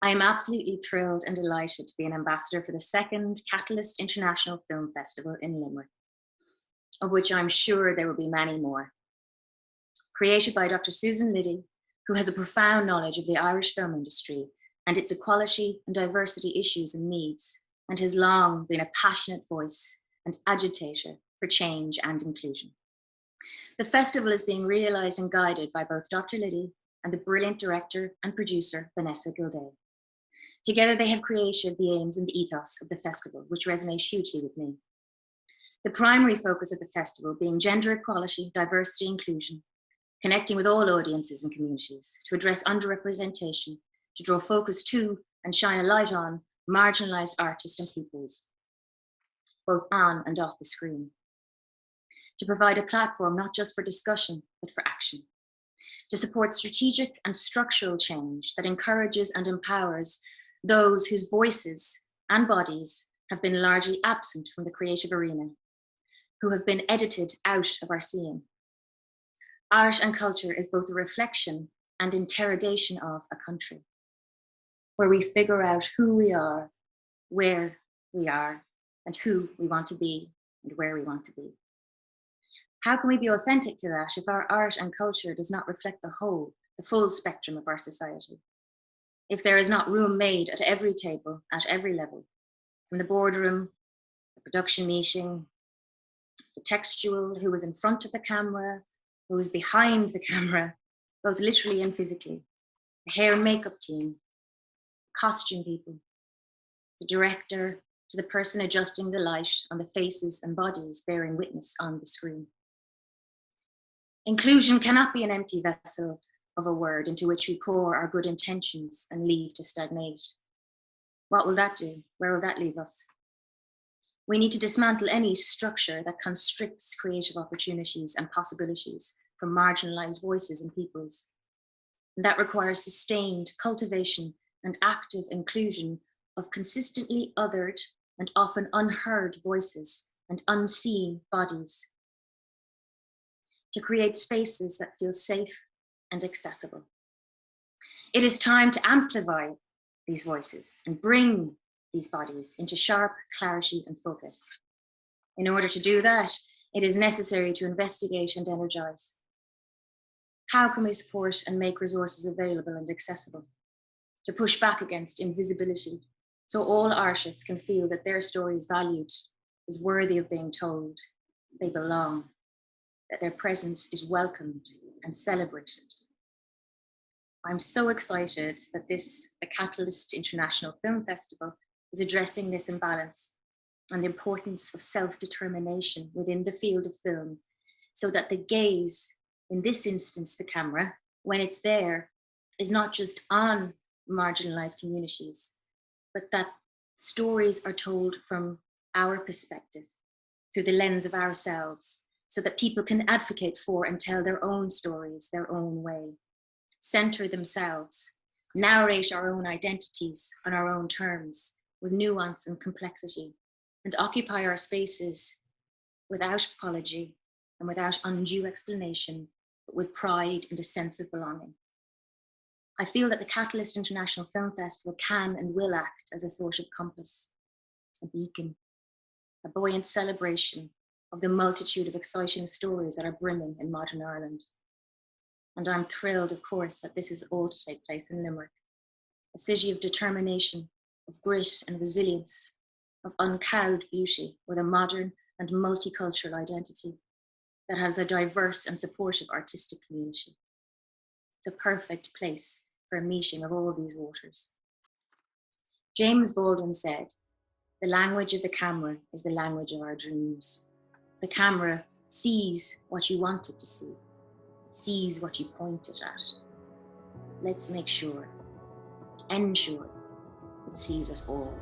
I am absolutely thrilled and delighted to be an ambassador for the second Catalyst International Film Festival in Limerick, of which I'm sure there will be many more. Created by Dr. Susan Liddy, who has a profound knowledge of the Irish film industry and its equality and diversity issues and needs, and has long been a passionate voice and agitator for change and inclusion. The festival is being realised and guided by both Dr. Liddy and the brilliant director and producer, Vanessa Gilday. Together, they have created the aims and the ethos of the festival, which resonates hugely with me. The primary focus of the festival being gender equality, diversity, inclusion, connecting with all audiences and communities to address underrepresentation, to draw focus to and shine a light on marginalised artists and peoples, both on and off the screen. To provide a platform not just for discussion, but for action. To support strategic and structural change that encourages and empowers those whose voices and bodies have been largely absent from the creative arena, who have been edited out of our seeing. Art and culture is both a reflection and interrogation of a country, where we figure out who we are, where we are, and who we want to be and where we want to be. How can we be authentic to that if our art and culture does not reflect the full spectrum of our society? If there is not room made at every table, at every level, from the boardroom, the production meeting, the textual, who was in front of the camera, who was behind the camera, both literally and physically, the hair and makeup team, costume people, the director, to the person adjusting the light on the faces and bodies bearing witness on the screen. Inclusion cannot be an empty vessel of a word into which we pour our good intentions and leave to stagnate. What will that do? Where will that leave us? We need to dismantle any structure that constricts creative opportunities and possibilities for marginalized voices and peoples. And that requires sustained cultivation and active inclusion of consistently othered and often unheard voices and unseen bodies, to create spaces that feel safe and accessible. It is time to amplify these voices and bring these bodies into sharp clarity and focus. In order to do that, it is necessary to investigate and energize. How can we support and make resources available and accessible? To push back against invisibility, so all artists can feel that their story is valued, is worthy of being told, they belong, that their presence is welcomed and celebrated. I'm so excited that the Catalyst International Film Festival is addressing this imbalance and the importance of self-determination within the field of film, so that the gaze, in this instance the camera, when it's there, is not just on marginalized communities, but that stories are told from our perspective, through the lens of ourselves, so that people can advocate for and tell their own stories their own way, center themselves, narrate our own identities on our own terms with nuance and complexity, and occupy our spaces without apology and without undue explanation, but with pride and a sense of belonging. I feel that the Catalyst International Film Festival can and will act as a sort of compass, a beacon, a buoyant celebration of the multitude of exciting stories that are brimming in modern Ireland. And I'm thrilled, of course, that this is all to take place in Limerick, a city of determination, of grit and resilience, of uncowed beauty with a modern and multicultural identity that has a diverse and supportive artistic community. It's a perfect place for a meeting of all these waters. James Baldwin said, "The language of the camera is the language of our dreams. The camera sees what you want it to see. It sees what you point it at. Let's make sure, ensure, it sees us all."